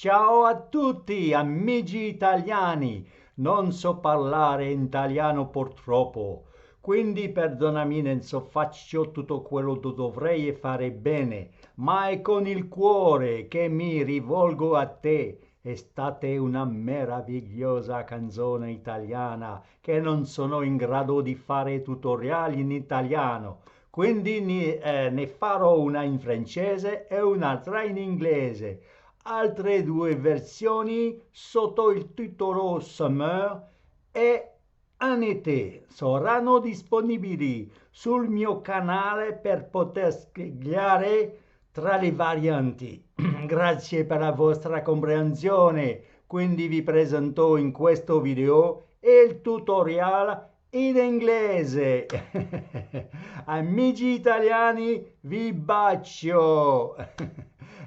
Ciao a tutti, amici italiani. Non so parlare in italiano purtroppo, quindi perdonami se faccio tutto quello che dovrei fare bene, ma è con il cuore che mi rivolgo a te. È stata una meravigliosa canzone italiana che non sono in grado di fare tutoriali in italiano. Quindi ne farò una in francese e un'altra in inglese. Altre due versioni sotto il titolo Summer e en été saranno disponibili sul mio canale per poter scegliere tra le varianti. Grazie per la vostra comprensione. Quindi vi presento in questo video il tutorial in inglese. Amici italiani, vi bacio.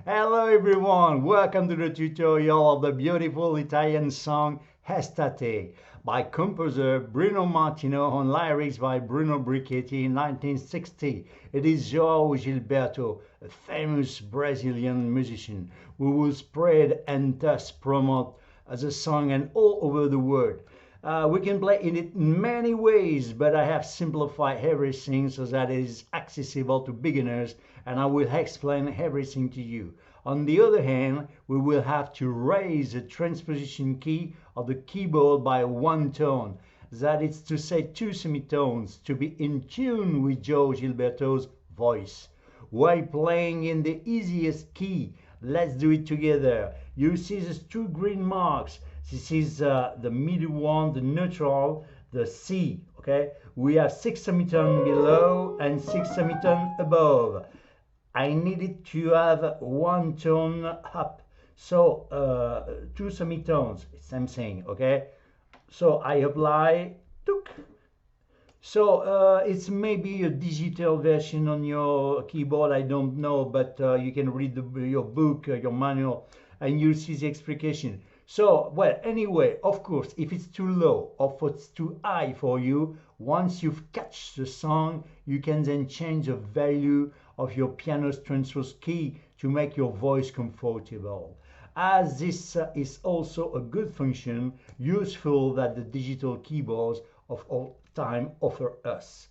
Hello everyone, welcome to the tutorial of the beautiful Italian song Estate by composer Bruno Martino on lyrics by Bruno Brighetti in 1960. It is Joao Gilberto, a famous Brazilian musician who was spread and thus promote as a song and all over the world. We can play in it in many ways, but I have simplified everything so that it is accessible to beginners, and I will explain everything to you. On the other hand, we will have to raise the transposition key of the keyboard by one tone, that is to say two semitones, to be in tune with Joao Gilberto's voice. While playing in the easiest key, let's do it together. You see these two green marks. This is the middle one, the neutral, the C, okay? We have 6 semitone below and 6 semitone above. I needed to have one tone up, so 2 semitones, same thing, okay? So I apply, tuk. So it's maybe a digital version on your keyboard, I don't know, but you can read your book, your manual, and you'll see the explication. So, well, anyway, of course, if it's too low or if it's too high for you, once you've catched the song, you can then change the value of your piano's transpose key to make your voice comfortable. As this is also a good function, useful that the digital keyboards of all time offer us.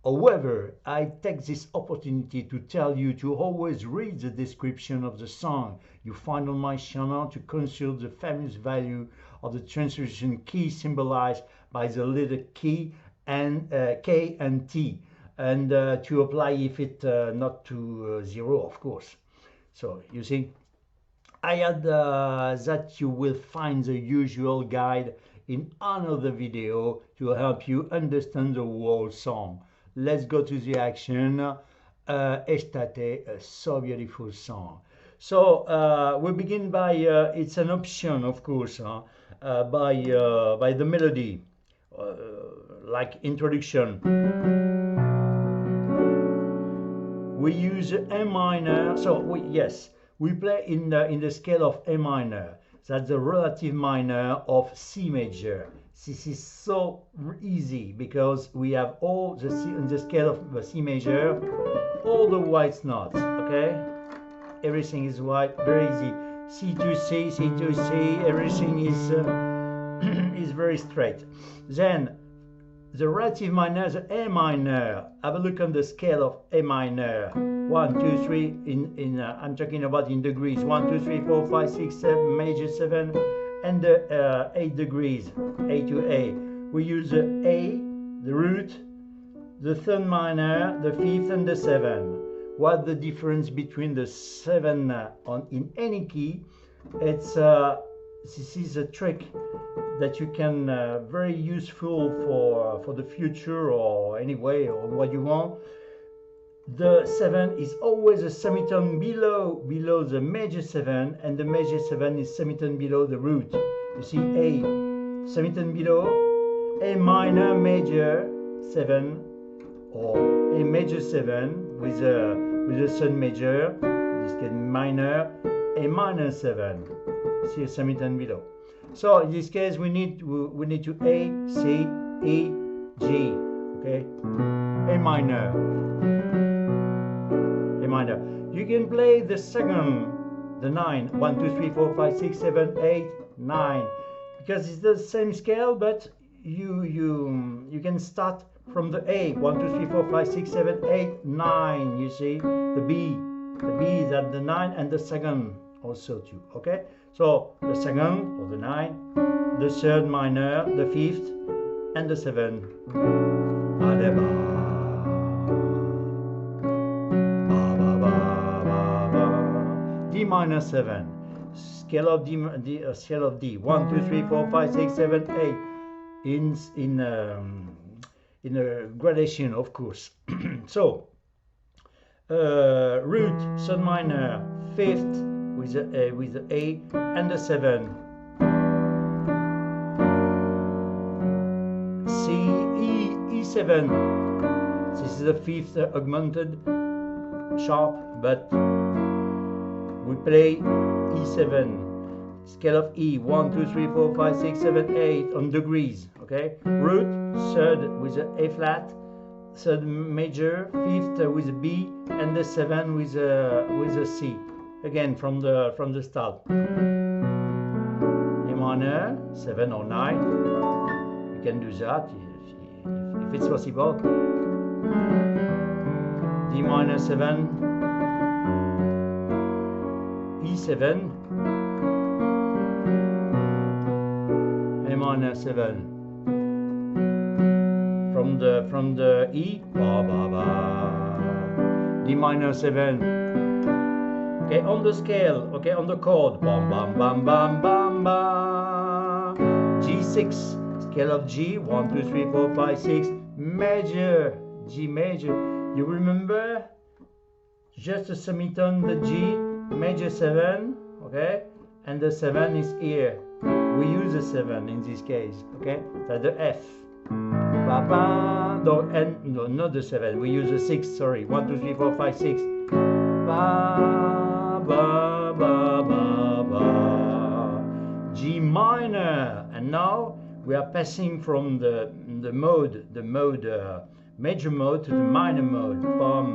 However, I take this opportunity to tell you to always read the description of the song you find on my channel to consult the famous value of the transition key symbolized by the letter key and K and T, and to apply if it not to 0, of course. So you see, I add that you will find the usual guide in another video to help you understand the whole song. Let's go to the action. Estate, a so beautiful song. So we begin by, it's an option, of course, by the melody, like introduction. We use A minor, so we play in the scale of A minor. That's the relative minor of C major. This is so easy because we have all the C, in the scale of the C major, all the white notes, okay? Everything is white, very easy. C to C, C to C, everything is is very straight. Then the relative minor is A minor. Have a look on the scale of A minor. 1, 2, 3 in I'm talking about in degrees. 1, 2, 3, 4, 5, 6, 7, major 7, and the 8 degrees, A to A. We use the A, the root, the third minor, the fifth, and the 7. What the difference between the 7 in any key? It's this is a trick that you can very useful for the future or anyway or what you want. The 7 is always a semitone below the major 7, and the major 7 is semitone below the root. You see, A semitone below, A minor major 7, or A major 7 with a third major, this case minor, A minor 7. See a semitone below. So in this case we need to A, C, E, G. Okay, A minor. A minor. You can play the second the 9. 1, 2, 3, 4, 5, 6, 7, 8, 9. Because it's the same scale, but you can start from the A. 1, 2, 3, 4, 5, 6, 7, 8, 9. You see the B. The B is at the 9 and the second also too. Okay, so the second or the 9, the third minor, the fifth, and the 7. D minor 7. Scale of D, scale of D. 1, 2, 3, 4, 5, 6, 7, 8. In a gradation, of course. So root, third minor, fifth with the A and the 7. C, E, E7. This is the fifth augmented sharp, but we play E7. Scale of E. 1, 2, 3, 4, 5, 6, 7, 8 on degrees. Okay. Root, third with the A flat, third major, fifth with a B, and the 7 with a C. Again from the start. A minor, 7 or 9. You can do that if it's possible. D minor 7, E7, A minor 7. From the E, ba ba ba. D minor 7. Okay, on the scale. Okay, on the chord, bam bam bam bam bam bam. G6. Scale of G. 1, 2, 3, 4, 5, 6. Major. G major. You remember? Just a semitone, the G, major 7, okay? And the 7 is here. We use a 7 in this case, okay? That's the F. Ba ba. No, and no, not the 7. We use a 6, sorry. 1, 2, 3, 4, 5, 6. Ba ba ba ba ba. G minor. And now we are passing from the major mode to the minor mode. From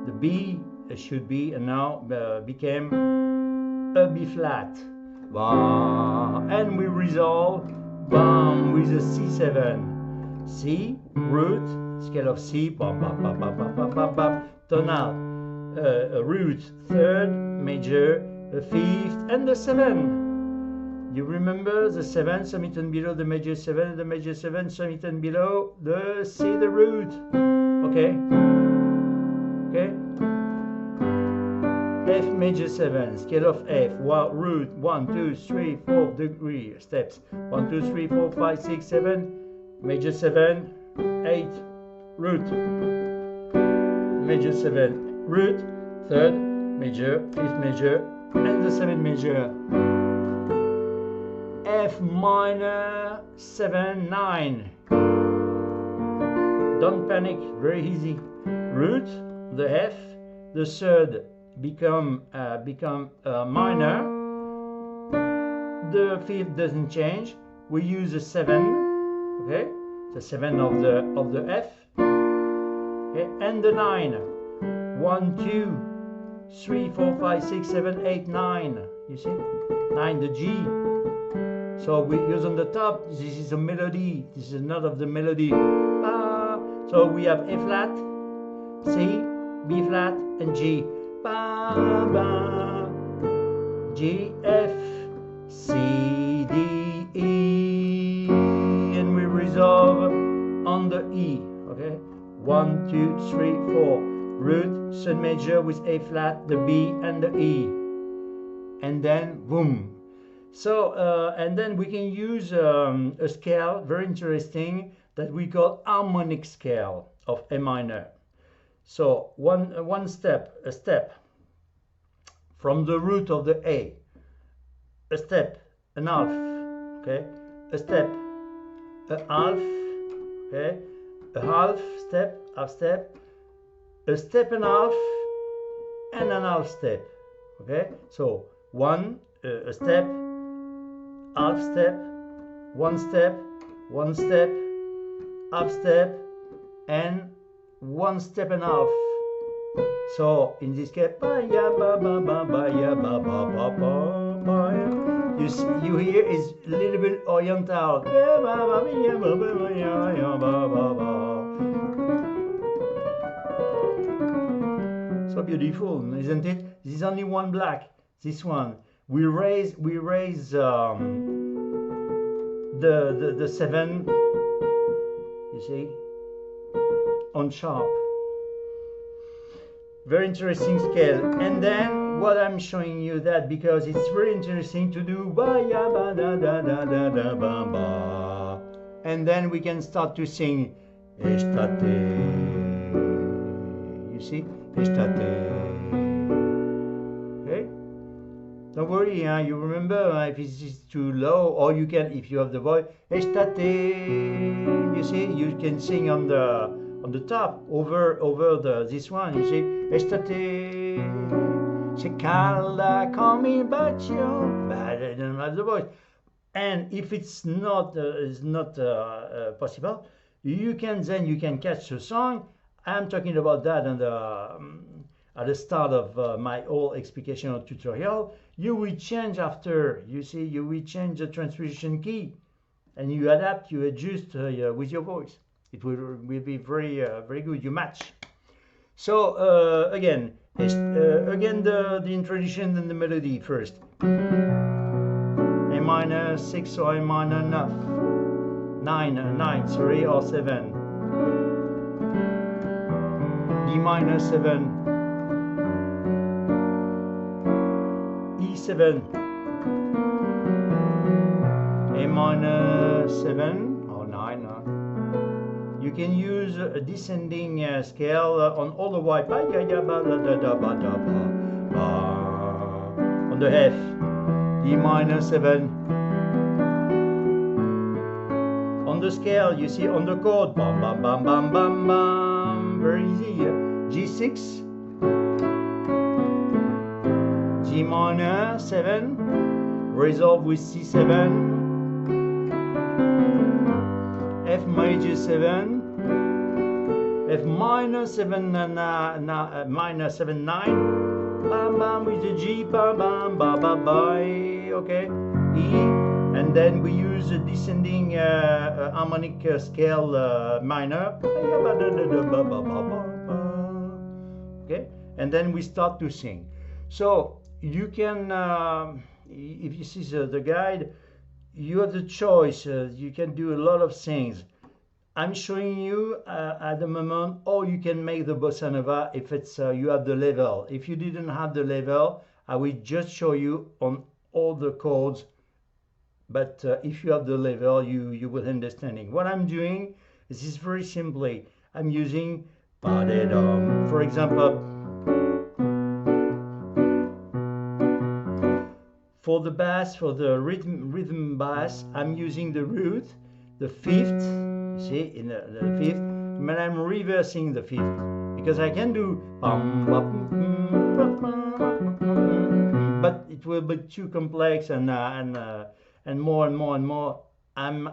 the B should be, and now became a B flat. And we resolve with a C7. C, root, scale of C, tonal, root, third, major, a fifth, and the 7. You remember the 7, semitone below the major 7, the major 7, semitone below the C, the root. Okay? Okay? F major 7, scale of F, root, 1, 2, 3, 4 degree steps. 1, 2, 3, 4, 5, 6, 7, major 7, 8, root. Major 7, root, third, major, fifth major, and the 7th major. F minor 7, 9. Don't panic, very easy. Root, the F, the third become minor. The fifth doesn't change. We use a 7, okay? The 7 of the F, okay? And the 9. 1, 2, 3, 4, 5, 6, 7, 8, 9. You see? 9, the G. So we use on the top, this is a melody, this is a note of the melody. So we have A flat, C, B flat, and G. Ba, ba. G, F, C, D, E. And we resolve on the E. Okay? 1, 2, 3, 4. Root, third major with A flat, the B, and the E. And then, boom. So, and then we can use a scale, very interesting, that we call harmonic scale of A minor. So, a step from the root of the A, a step, an half, okay, a step, a half, okay, a half step, a step and a half step, okay. So, a step, half step, one step, half step, and 1 step and a half. So in this case, you hear is a little bit oriental. So beautiful, isn't it? There's only one black. This one. We raise the 7. You see, on sharp. Very interesting scale. And then what I'm showing you that because it's very interesting to do and then we can start to sing estate. You see? Estate. Okay? Don't worry, you remember if it's too low, or you can, if you have the voice, estate. You see, you can sing on the top over this one. You see, estate. Se calda come il bacio, but I don't have the voice. And if it's not possible, you can catch the song. I'm talking about that at the start of my whole explication of tutorial. You will change after. You see, you will change the transposition key, and you adapt, you adjust with your voice. It will be very good. You match. So again the introduction and the melody first. A minor 6 or A minor 9, sorry, or 7. D minor 7. E7. A minor 7 or 9. You can use a descending scale on all the white. On the F, D minor 7. On the scale, you see on the chord, bam bam bam bam bam bam, very easy. G6, G minor 7, resolve with C7. F major 7, F minor 7, minor 7 9, bam bam with the G, bam bam bam bam bam, okay, E, and then we use a descending harmonic scale minor, okay, and then we start to sing. So you can, if you see the guide, you have the choice. You can do a lot of things. I'm showing you at the moment, or you can make the bossa nova if it's you have the level. If you didn't have the level, I will just show you on all the chords. But if you have the level, you will understanding. What I'm doing is very simply. I'm using for example. For the bass, for the rhythm bass, I'm using the root, the 5th, you see, in the 5th, but I'm reversing the 5th, because I can do but it will be too complex and more and more and more. I'm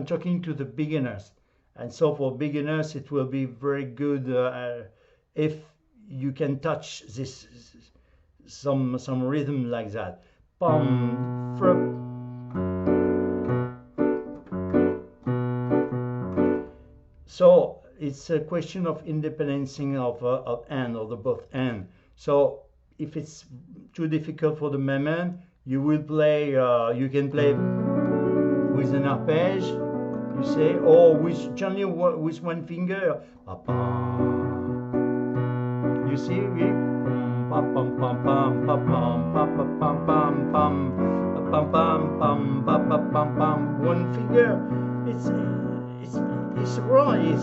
talking to the beginners, and so for beginners it will be very good if you can touch this. Some rhythm like that. So it's a question of independence of hand, or the both hand. So if it's too difficult for the moment, you will play. You can play with an arpège, you say, or with generally with one finger. You see. Pam pam pam pam pam pam pam pam pam pam pam pam pam pam pam pam. One finger, it's right.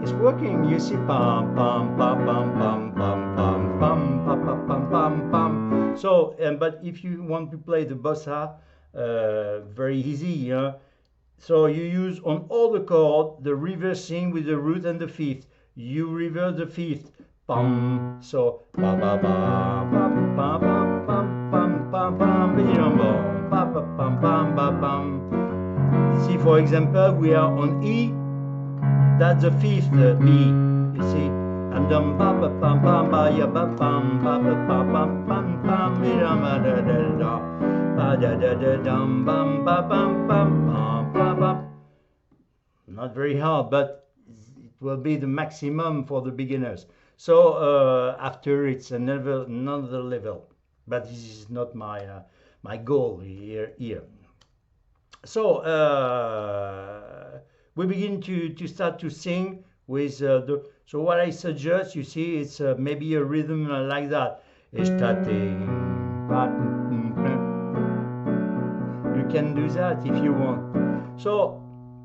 It's working. You see, pam pam pam pam pam pam pam pam pam pam pam pam. So, but if you want to play the bossa, very easy. So you use on all the chord the reversing with the root and the 5th. You reverse the 5th. Bum, so ba ba ba bum ba bum bum bum bum bum ba bum bum bum bum. See, for example, we are on E. That's the 5th B. You see, dum ba ba pam pam ba ya ba pam ba ba pam pam pam pam ba da da da ba da da da dum bam ba pam pam pam ba ba. Not very hard, but it will be the maximum for the beginners. So after it's another level, but this is not my goal here. So we begin to start to sing with so what I suggest, you see, it's maybe a rhythm like that. Estate. You can do that if you want. So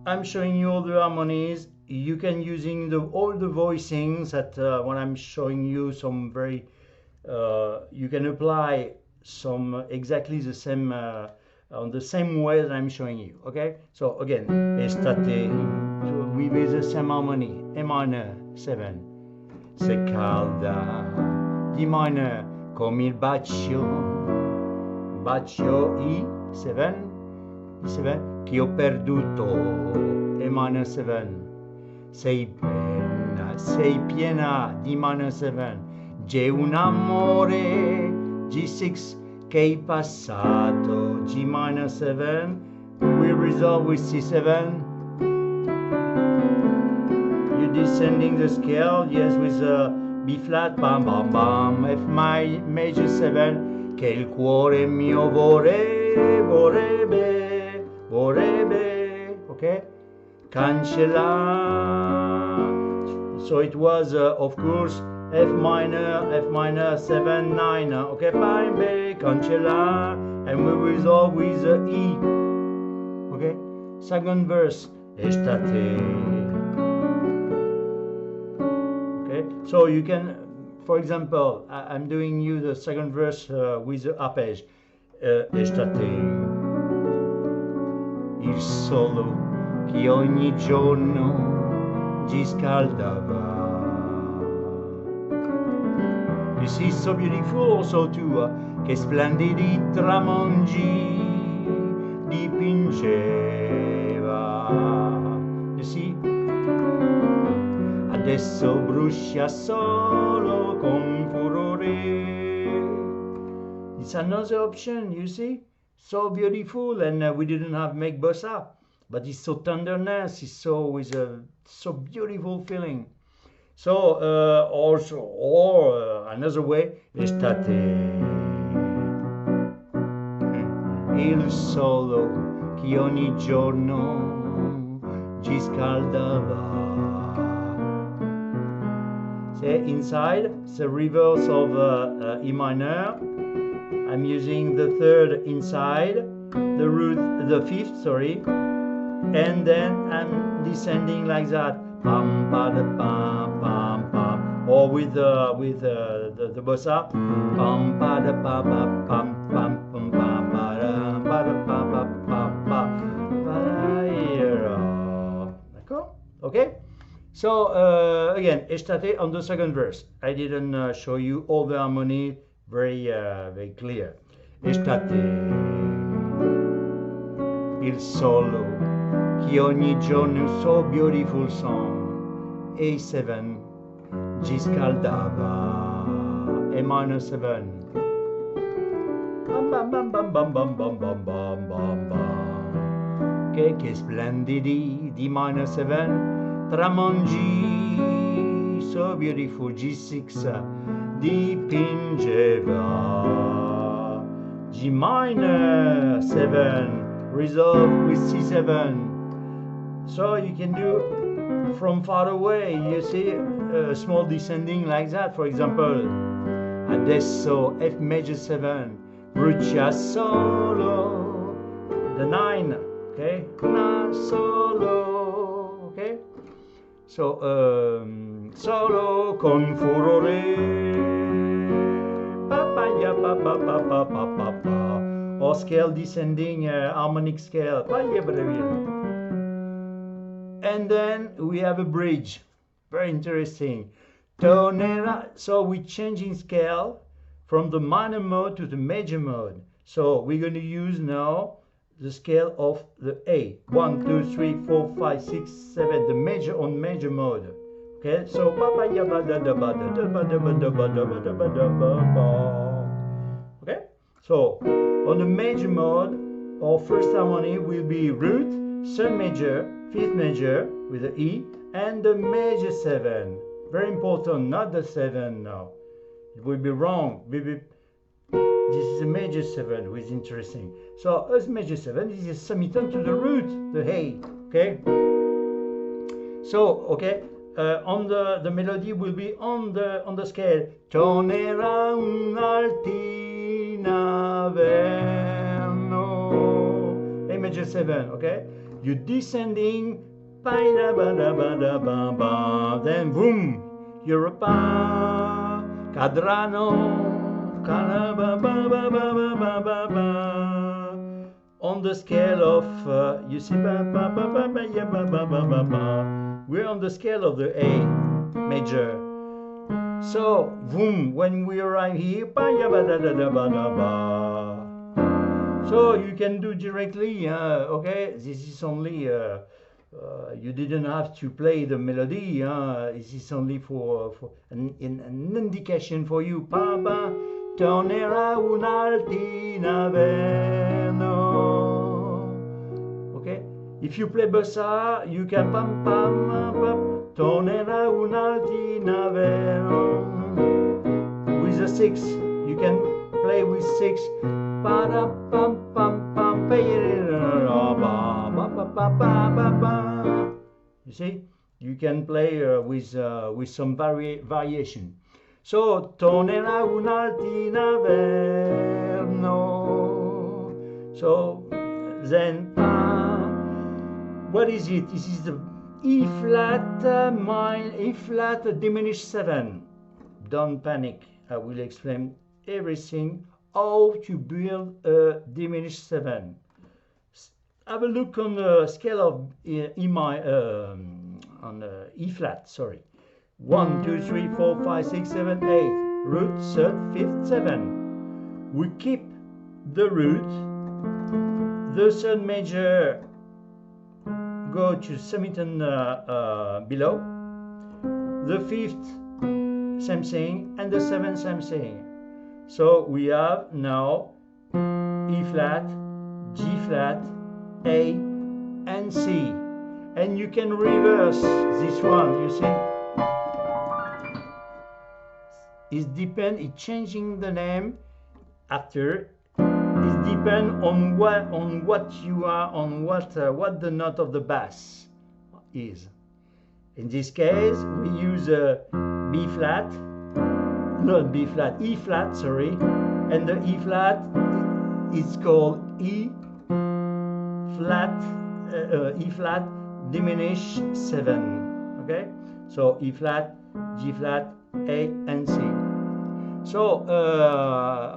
I'm showing you all the harmonies. You can using all the voicings that when I'm showing you some very you can apply some exactly the same on the same way that I'm showing you. Okay, so again, estate with the same harmony, A minor 7, se calda, D minor, come il bacio, I 7, che ho perduto, A minor 7, sei piena, D minor 7, c'è un amore, G6, che hai passato, G minor 7, we resolve with C7, you descending the scale, yes, with B flat, bam bam bam, F major 7, che il cuore mio vorrebbe, okay, cancella, so it was of course F minor 7 9, okay, fine, B, cancella, and we resolve with E, okay, second verse, estate, okay, so you can, for example, I'm doing you the second verse with the arpeggio, estate, il solo che ogni giorno ci scaldava. You see, so beautiful also too, che splendidi tramonti dipingeva. You see? Adesso brucia solo con furore. It's another option, you see? So beautiful, and we didn't have make bossa, but it's so tenderness, it's so with a so beautiful feeling. So also, or another way, estate, il solo che ogni giorno ci scaldava. Say inside, it's a reverse of E minor. I'm using the third inside, the root, the fifth, sorry, and then I'm descending like that. Pam pa da pam pam pam, or with the bossa, pam pa da pa pa pam pam pam pam pa da pa pa pam pa pa. D'accord? Okay. So again, estate on the second verse. I didn't show you all the harmony very clear. Estate, il solo che ogni giorno so beautiful song, A7, ci scaldava, A minor 7, bam bam bam bam bam bam bam bam bam bam bam, che splendidi, D minor 7, tramonti, so beautiful, G6, dipingeva, G minor 7, resolve with C7. So you can do from far away, you see a small descending like that, for example, adesso F major 7, brucia solo, the 9, okay, na solo, okay, so solo con furore, pa pa ya pa pa pa pa pa pa pa, or scale descending harmonic scale, pa ya pa. And then we have a bridge, very interesting. Tonera, so we're changing scale from the minor mode to the major mode. So we're going to use now the scale of the A. 1, 2, 3, 4, 5, 6, 7, the major on major mode. Okay, so ba ba ya ba da da ba da da ba da ba da ba da ba da ba da ba ba. Okay, so on the major mode, our first harmony will be root, third major, fifth major with the E, and the major 7. Very important, not the 7 now. It will be wrong. This is a major 7, which is interesting. So as major 7, this is semitones to the root, the A. Okay. So okay, on the melody will be on the scale. Tornerà un'altina verno. A major 7. Okay. You descending. Then boom, you're a pa cadrano. On the scale of, you see, we're on the scale of the A major. So, boom, when we arrive here, so you can do directly, okay, this is only, you didn't have to play the melody, this is only for an indication for you. Papa, tornerà un'altina verno. Okay, if you play bossa, you can pam pam pam, tornerà un'altina verno. With a 6, you can play with 6. Para pam pam pam, you see, you can play with some variation. So, tornerà un'altina verno. So, then, what is it? This is the E flat E flat diminished 7. Don't panic. I will explain everything. How to build a diminished 7. Have a look on the scale of E flat. Sorry, 1, 2, 3, 4, 5, 6, 7, 8. Root, third, fifth, 7. We keep the root. The third major go to semitone below. The fifth, same thing, and the seventh, same thing. So we have now E flat, G flat, A, and C. And you can reverse this one, you see. It's changing the name after. It depends on what you are, on what the note of the bass is. In this case, we use a B flat. Not B flat, E flat, sorry, and the E flat is called E flat diminished 7. Okay, so E flat, G flat, A, and C. So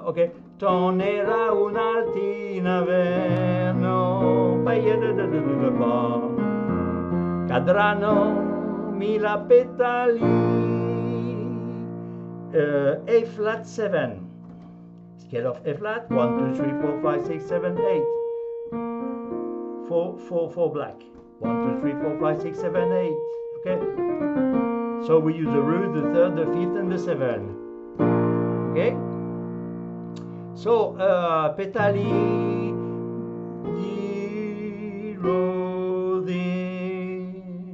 okay, tornerà un'altina verno, cadranno 1000 petali. A flat 7, scale of A flat, 1, 2, 3, 4, 5, 6, 7, 8. 4 black, 1, 2, 3, 4, 5, 6, 7, 8. Okay, so we use the root, the third, the fifth, and the 7. Okay, so petali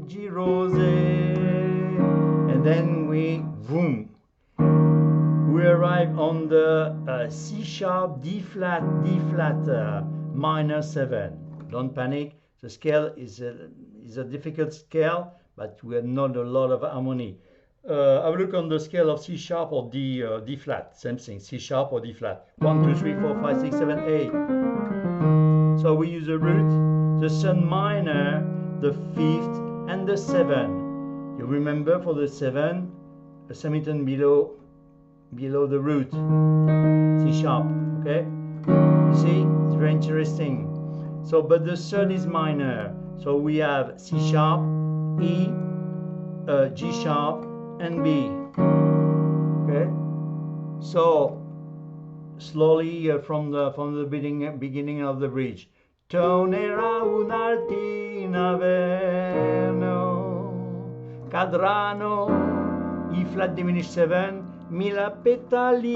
G rose, and then we boom. We arrive on the C sharp, D flat, minor 7. Don't panic. The scale is a difficult scale, but we have not a lot of harmony. Have a look on the scale of C sharp or D flat. Same thing, C sharp or D flat. 1, 2, 3, 4, 5, 6, 7, 8. So we use the root, the third minor, the fifth, and the 7. You remember for the 7, a semitone below the root, C sharp. Okay, you see, it's very interesting. So, but the third is minor. So we have C sharp, E, G sharp, and B. Okay. So slowly from the beginning of the bridge. Tornerà un'altina verno, cadranno, E flat diminished 7, 1000 petali,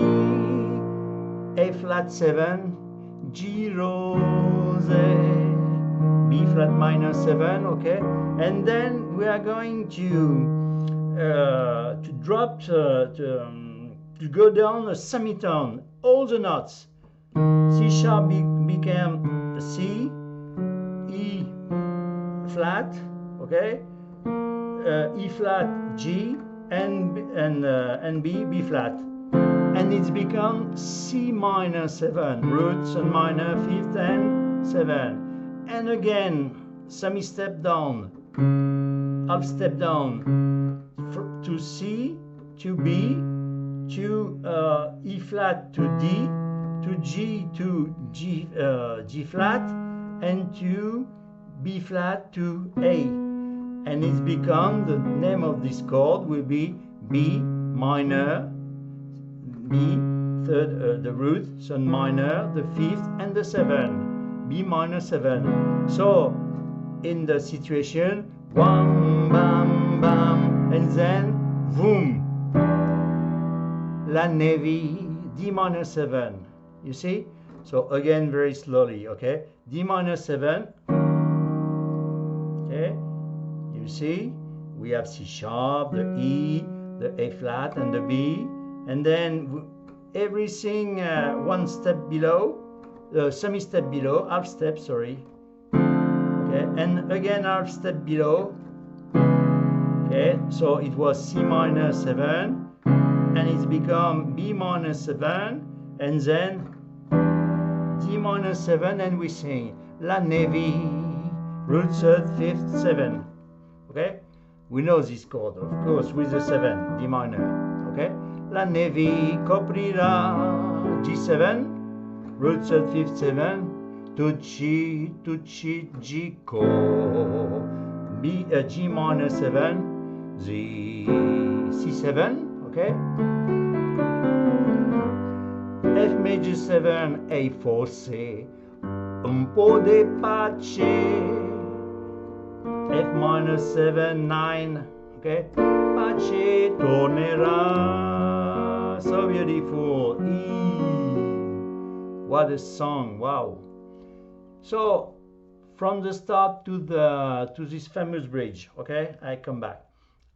A flat 7, G rose, B flat minor 7, okay? And then we are going to drop to go down a semitone, all the notes. C sharp became C, E flat, okay? E flat, G, and B flat, and it's become C minor 7, roots and minor 5th and 7, and again semi step down, half step down to C, to B, to E flat, to D, to G, to G flat, and to B flat, to A. And it's become, the name of this chord will be B minor, B third, the root, so minor, the 5th and the 7, B minor 7. So in the situation, bam, bam, bam, and then boom, La Nevi, D minor 7, you see? So again, very slowly, okay? D minor 7, okay? You see, we have C sharp, the E, the A flat, and the B, and then everything one step below, semi step below, half step, sorry. Okay, and again half step below. Okay, so it was C minor 7, and it's become B minor 7, and then D minor 7, and we sing La Nevi, root 3rd, 5th, 7. Okay, we know this chord, of course, with the 7, D minor. Okay, La Nevi coprirà, G7, root 3rd, 5th, 7, Tucci, G, co, B, G minor 7, Z, C7, okay, F major 7, A forse, un po' de pace, F minor 7, 9, okay, pace tornerà, so beautiful, E, what a song, wow. So from the start to this famous bridge, okay, I come back,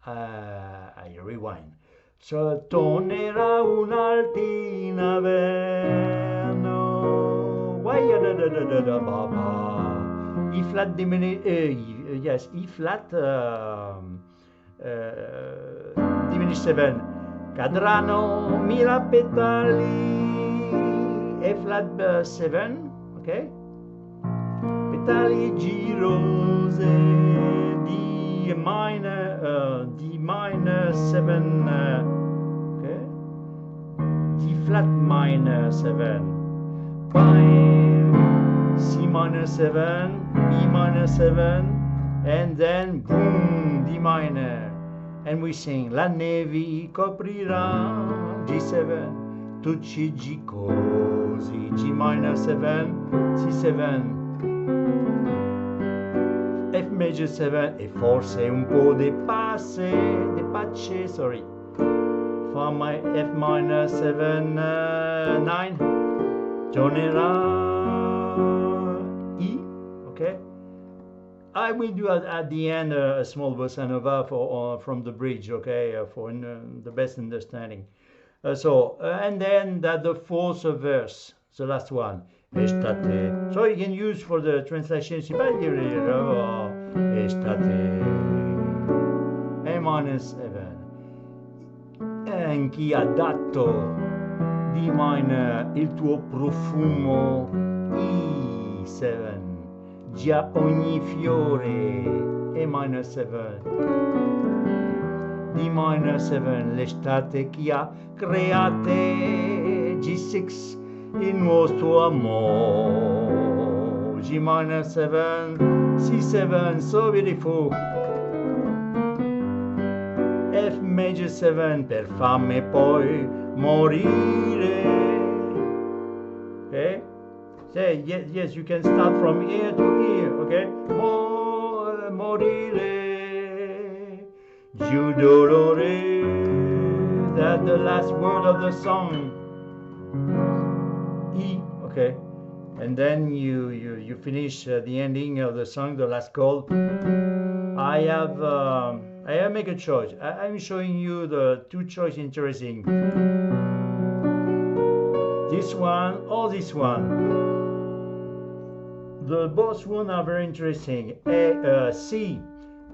I rewind. So tornerà un'altina verno, E flat diminished, yes, E flat diminished 7, cadranno 1000 petali, A flat 7, okay, petali girose, D minor 7, okay, D flat minor 7, C minor 7, B minor 7, and then boom, D minor, and we sing La Nevi coprirà, G7, Tucci, G così, G minor 7, C7, F major 7, e forse un po' de pace, sorry, for my F minor 7, 9, tornerà, E, okay. I will do at the end a small bossa nova from the bridge, okay, for the best understanding. And then the fourth verse, the last one, estate. So you can use for the translation, estate, A minor 7. En chi ha dato D minor il tuo profumo, E7. Già ogni fiore, A minor 7, D minor 7, l'estate che ha create, G6, il nostro amore, G minor 7, C7, so beautiful, F major 7, per farmi poi morire, okay? Say yes, you can start from ear to ear, okay? Morire, G Giù dolore. That's the last word of the song. E, okay, and then you finish the ending of the song, the last chord. I have make a choice. I'm showing you the two choice interesting. This one or this one. The both one are very interesting. C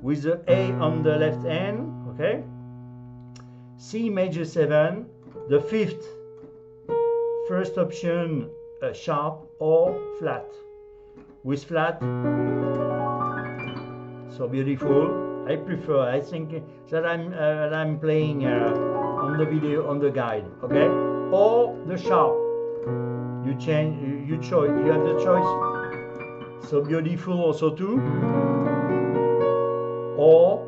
with the A on the left hand, okay? C major 7, the fifth. First option, sharp or flat. With flat, so beautiful. I prefer. I think that I'm playing on the video, on the guide, okay? Or the sharp. You change. You choose. You have the choice. So beautiful also too. Or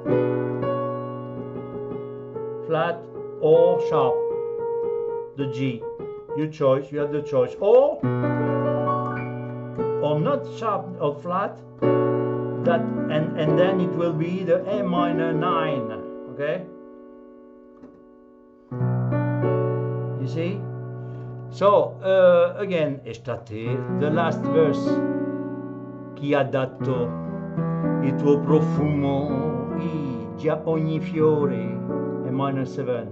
flat or sharp. The G. You choose. You have the choice. Or not sharp or flat. That and then it will be the A minor 9. Okay. You see. So again, estate, the last verse. Chi ha dato il tuo profumo, già ogni fiore, A minor 7.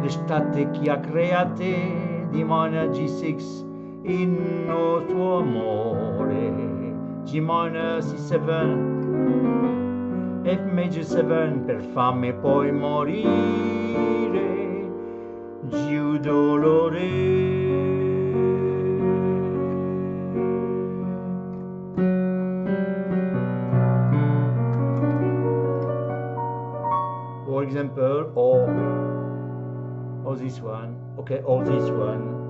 L'estate chi ha create, di minor G6, il nostro amore. G minor C7, F major 7 per fame poi morire, giù dolore. For example, or this one, okay, or this one.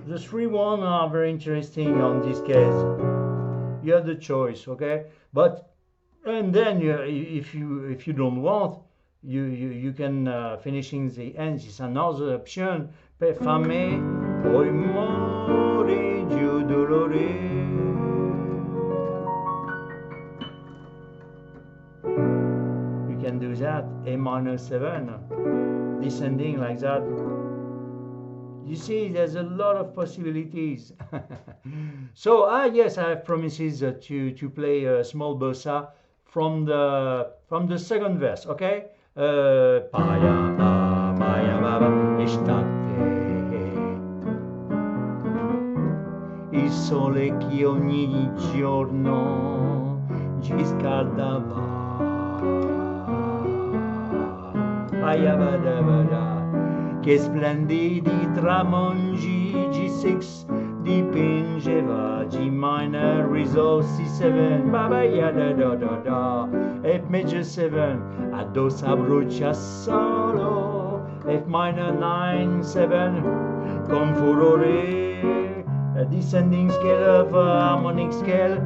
The three one are very interesting on this case. You have the choice, okay? But and then if you don't want, you can finishing the end. It's another option. Per fame poi muore giù dolore. You can do that. A minor 7, descending like that. You see, there's a lot of possibilities. So, yes, I have promises to play a small bossa from the second verse, okay? Paia ba ba estate. Il sole che ogni giorno ci scaldava. Paia ba da. Che splendidi tramongi G6 dipingeva, G minor riso C7, baba ya da da da da, F major 7, addosso brucia solo, F minor 9 7, con furore, a descending scale of harmonic scale,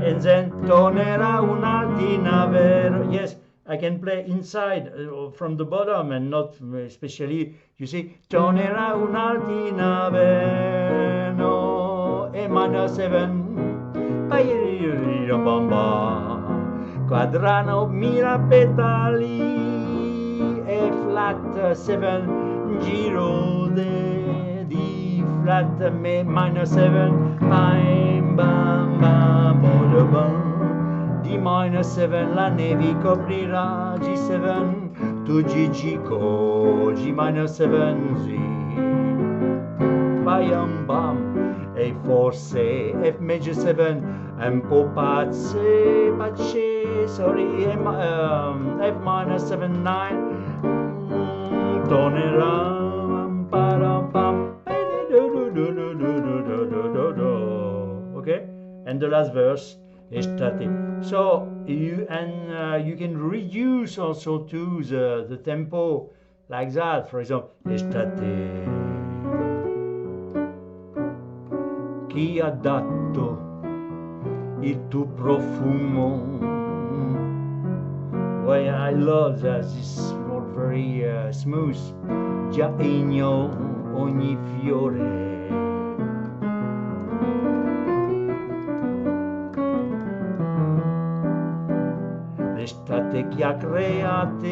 and then tornerà un'altina vero, yes. I can play inside from the bottom and not especially, you see, tornerà un'altina veno, A minor 7, quadrano mira petali, A flat 7, giro di flat, A minor 7, bam bam bam bam. D minor 7 la neve coprirà, G7 tu G co, G minor 7 Z, bam bam, e forse F major 7 un po' pazze, sorry, F minor 7 9, tornerà, okay, and the last verse. Estate. So you can reduce also to the tempo like that. For example, estate. Chi ha dato il tuo profumo? Why I love that. This is very smooth. Già igno ogni fiore. estate che ha create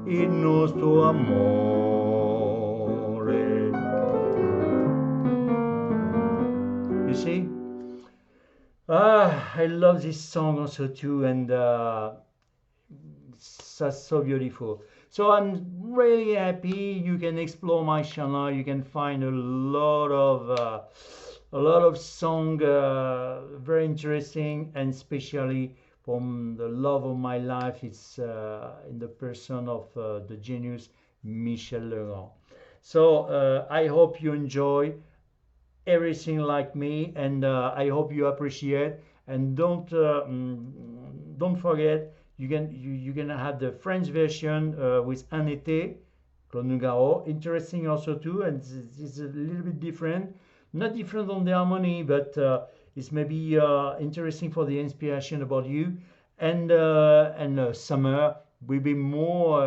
il nostro amore. You see? I love this song also too, and that's so beautiful. So I'm really happy you can explore my channel. You can find a lot of song very interesting, and especially from the love of my life, it's in the person of the genius Michel Legrand. So I hope you enjoy everything like me, and I hope you appreciate. And don't forget, you can have the French version with un été, Claude Nougaro, interesting also too, and it's a little bit different, not different on the harmony, but it's maybe interesting for the inspiration about you. And summer will be more,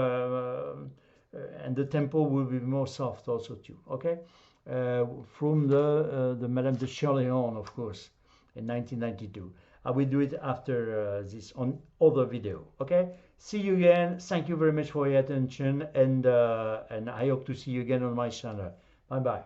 and the tempo will be more soft also too. Okay. From the Madame de Charléon, of course, in 1992. I will do it after this on other video. Okay, see you again. Thank you very much for your attention, and I hope to see you again on my channel. Bye bye.